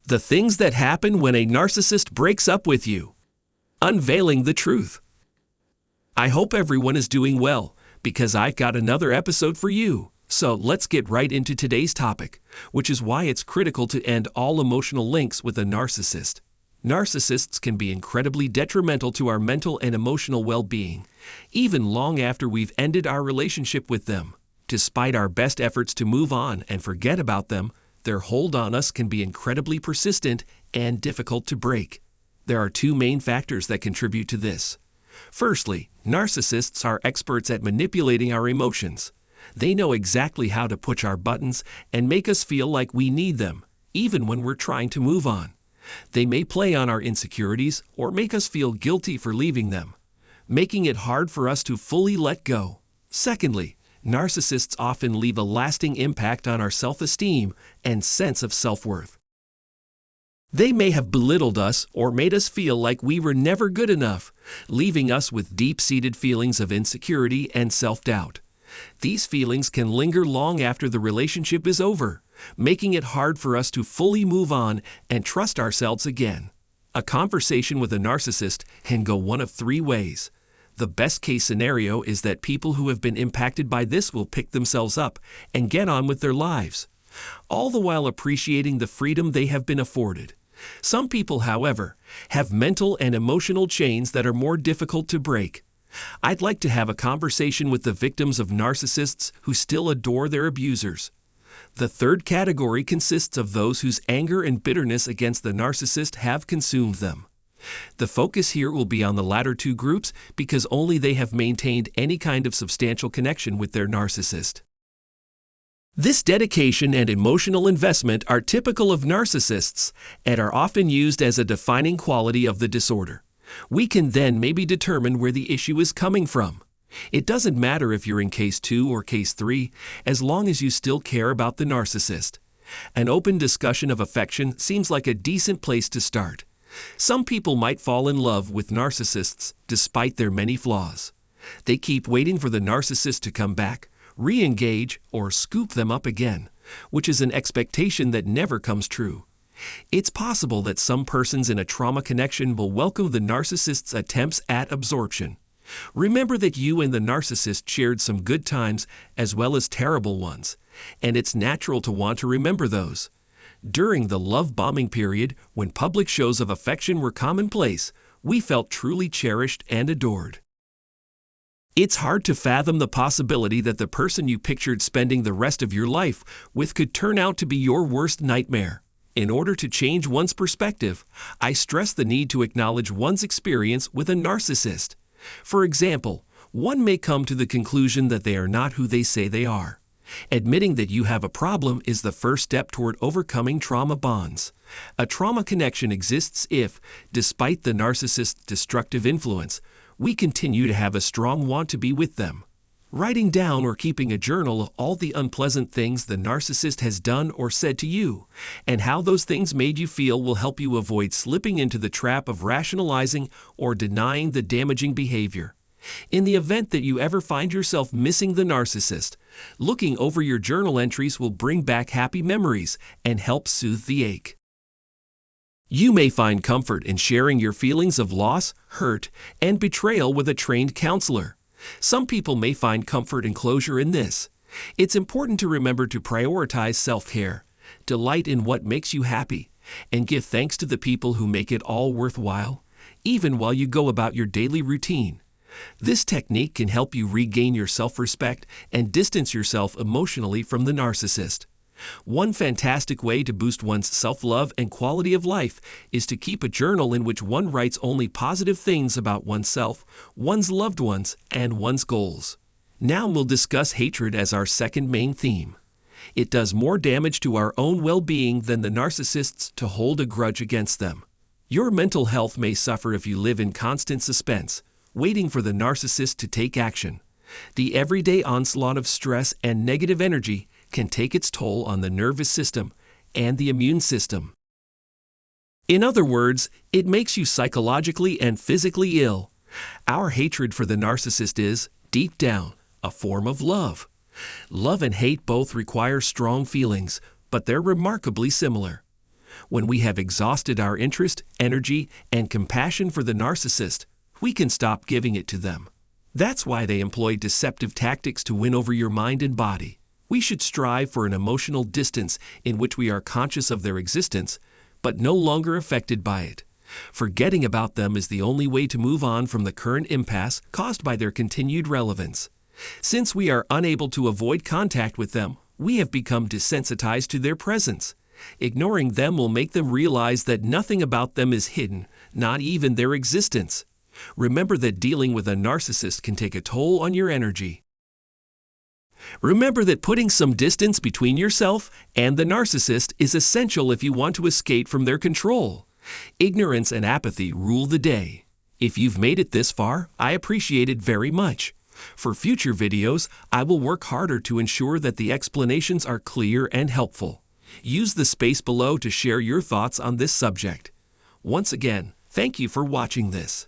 The things that happen when a narcissist breaks up with you. Unveiling the truth. I hope everyone is doing well, because I've got another episode for you. So let's get right into today's topic, which is why it's critical to end all emotional links with a narcissist. Narcissists can be incredibly detrimental to our mental and emotional well-being, even long after we've ended our relationship with them. Despite our best efforts to move on and forget about them, their hold on us can be incredibly persistent and difficult to break. There are two main factors that contribute to this. Firstly, narcissists are experts at manipulating our emotions. They know exactly how to push our buttons and make us feel like we need them, even when we're trying to move on. They may play on our insecurities or make us feel guilty for leaving them, making it hard for us to fully let go. Secondly, narcissists often leave a lasting impact on our self-esteem and sense of self-worth. They may have belittled us or made us feel like we were never good enough, leaving us with deep-seated feelings of insecurity and self-doubt. These feelings can linger long after the relationship is over, making it hard for us to fully move on and trust ourselves again. A conversation with a narcissist can go one of three ways. The best-case scenario is that people who have been impacted by this will pick themselves up and get on with their lives, all the while appreciating the freedom they have been afforded. Some people, however, have mental and emotional chains that are more difficult to break. I'd like to have a conversation with the victims of narcissists who still adore their abusers. The third category consists of those whose anger and bitterness against the narcissist have consumed them. The focus here will be on the latter two groups because only they have maintained any kind of substantial connection with their narcissist. This dedication and emotional investment are typical of narcissists and are often used as a defining quality of the disorder. We can then maybe determine where the issue is coming from. It doesn't matter if you're in case 2 or case 3, as long as you still care about the narcissist. An open discussion of affection seems like a decent place to start. Some people might fall in love with narcissists despite their many flaws. They keep waiting for the narcissist to come back, re-engage, or scoop them up again, which is an expectation that never comes true. It's possible that some persons in a trauma connection will welcome the narcissist's attempts at absorption. Remember that you and the narcissist shared some good times as well as terrible ones, and it's natural to want to remember those. During the love bombing period, when public shows of affection were commonplace, we felt truly cherished and adored. It's hard to fathom the possibility that the person you pictured spending the rest of your life with could turn out to be your worst nightmare. In order to change one's perspective, I stress the need to acknowledge one's experience with a narcissist. For example, one may come to the conclusion that they are not who they say they are. Admitting that you have a problem is the first step toward overcoming trauma bonds. A trauma connection exists if, despite the narcissist's destructive influence, we continue to have a strong want to be with them. Writing down or keeping a journal of all the unpleasant things the narcissist has done or said to you, and how those things made you feel will help you avoid slipping into the trap of rationalizing or denying the damaging behavior. In the event that you ever find yourself missing the narcissist, looking over your journal entries will bring back happy memories and help soothe the ache. You may find comfort in sharing your feelings of loss, hurt, and betrayal with a trained counselor. Some people may find comfort and closure in this. It's important to remember to prioritize self-care, delight in what makes you happy, and give thanks to the people who make it all worthwhile, even while you go about your daily routine. This technique can help you regain your self-respect and distance yourself emotionally from the narcissist. One fantastic way to boost one's self-love and quality of life is to keep a journal in which one writes only positive things about oneself, one's loved ones, and one's goals. Now we'll discuss hatred as our second main theme. It does more damage to our own well-being than the narcissists to hold a grudge against them. Your mental health may suffer if you live in constant suspense, waiting for the narcissist to take action. The everyday onslaught of stress and negative energy can take its toll on the nervous system and the immune system. In other words, it makes you psychologically and physically ill. Our hatred for the narcissist is, deep down, a form of love. Love and hate both require strong feelings, but they're remarkably similar. When we have exhausted our interest, energy, and compassion for the narcissist, we can stop giving it to them. That's why they employ deceptive tactics to win over your mind and body. We should strive for an emotional distance in which we are conscious of their existence, but no longer affected by it. Forgetting about them is the only way to move on from the current impasse caused by their continued relevance. Since we are unable to avoid contact with them, we have become desensitized to their presence. Ignoring them will make them realize that nothing about them is hidden, not even their existence. Remember that dealing with a narcissist can take a toll on your energy. Remember that putting some distance between yourself and the narcissist is essential if you want to escape from their control. Ignorance and apathy rule the day. If you've made it this far, I appreciate it very much. For future videos, I will work harder to ensure that the explanations are clear and helpful. Use the space below to share your thoughts on this subject. Once again, thank you for watching this.